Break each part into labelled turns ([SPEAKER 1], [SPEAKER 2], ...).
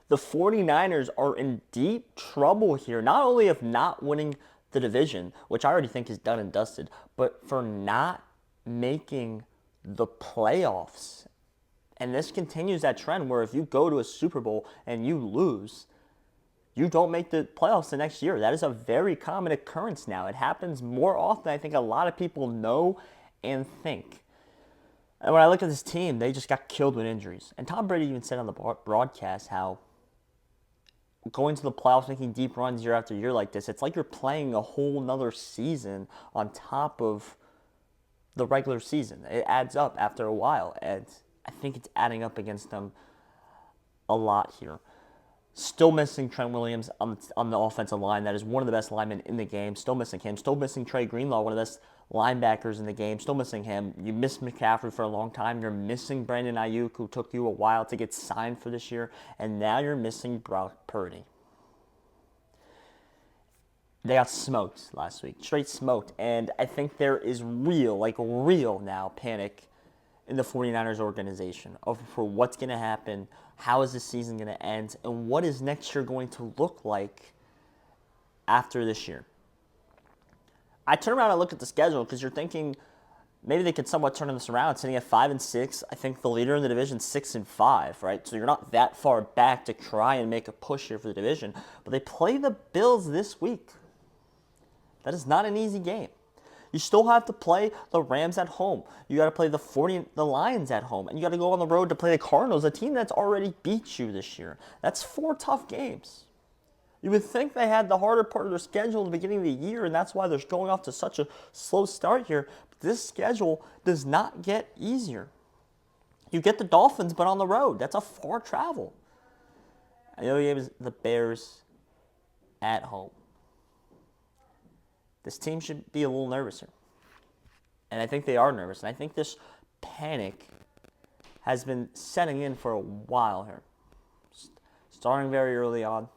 [SPEAKER 1] The 49ers are in deep trouble here, not only of not winning the division, which I already think is done and dusted, but for not making the playoffs. And this continues that trend where if you go to a Super Bowl and you lose, you don't make the playoffs the next year. That is a very common occurrence now. It happens more often than I think a lot of people know and think. And when I look at this team, they just got killed with injuries. And Tom Brady even said on the broadcast how going to the playoffs, making deep runs year after year like this, it's like you're playing a whole nother season on top of the regular season. It adds up after a while, and I think it's adding up against them a lot here. Still missing Trent Williams on the offensive line. That is one of the best linemen in the game. Still missing him. Still missing Trey Greenlaw, one of the best linebackers in the game. Still missing him. You missed McCaffrey for a long time. You're missing Brandon Ayuk, who took you a while to get signed for this year. And now you're missing Brock Purdy. They got smoked last week. Straight smoked. And I think there is real now panic in the 49ers organization for what's going to happen, how is this season going to end, and what is next year going to look like after this year. I turn around and look at the schedule because you're thinking maybe they could somewhat turn this around, sitting at 5-6. I think the leader in the division 6-5, right? So you're not that far back to try and make a push here for the division. But they play the Bills this week. That is not an easy game. You still have to play the Rams at home. You got to play the Lions at home. And you got to go on the road to play the Cardinals, a team that's already beat you this year. That's 4 tough games. You would think they had the harder part of their schedule at the beginning of the year, and that's why they're going off to such a slow start here. But this schedule does not get easier. You get the Dolphins, but on the road. That's a far travel. And the other game is the Bears at home. This team should be a little nervous here. And I think they are nervous. And I think this panic has been setting in for a while here. Starting very early on.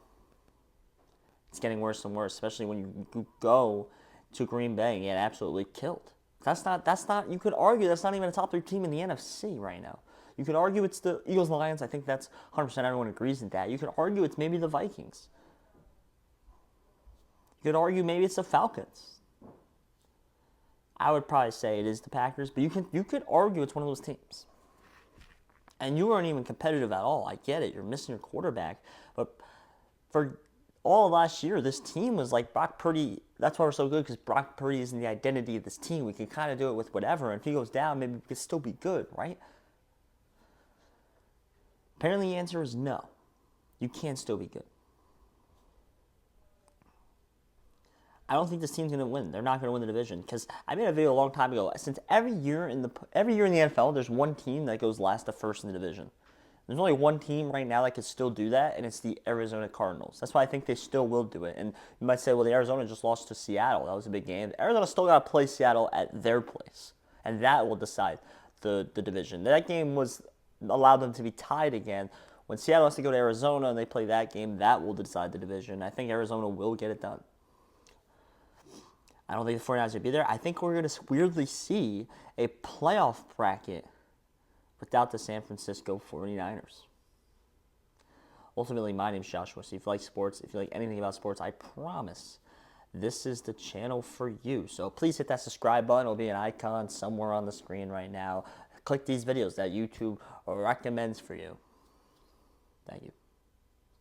[SPEAKER 1] It's getting worse and worse, especially when you go to Green Bay and get absolutely killed. That's not, you could argue that's not even a top 3 team in the NFC right now. You could argue it's the Eagles, Lions. I think that's 100% everyone agrees with that. You could argue it's maybe the Vikings. You could argue maybe it's the Falcons. I would probably say it is the Packers, but you could argue it's one of those teams. And you weren't even competitive at all. I get it. You're missing your quarterback. But for all of last year, this team was like Brock Purdy. That's why we're so good, because Brock Purdy isn't the identity of this team. We can kind of do it with whatever. And if he goes down, maybe we could still be good, right? Apparently the answer is no. You can still be good. I don't think this team's going to win. They're not going to win the division, because I made a video a long time ago. Since every year in the NFL, there's one team that goes last to first in the division. There's only one team right now that could still do that, and it's the Arizona Cardinals. That's why I think they still will do it. And you might say, well, the Arizona just lost to Seattle. That was a big game. Arizona still got to play Seattle at their place, and that will decide the division. That game was allowed them to be tied again. When Seattle has to go to Arizona and they play that game, that will decide the division. I think Arizona will get it done. I don't think the 49ers will be there. I think we're going to weirdly see a playoff bracket without the San Francisco 49ers. Ultimately, my name is Joshua. So if you like sports, if you like anything about sports, I promise this is the channel for you. So please hit that subscribe button. It'll be an icon somewhere on the screen right now. Click these videos that YouTube recommends for you. Thank you.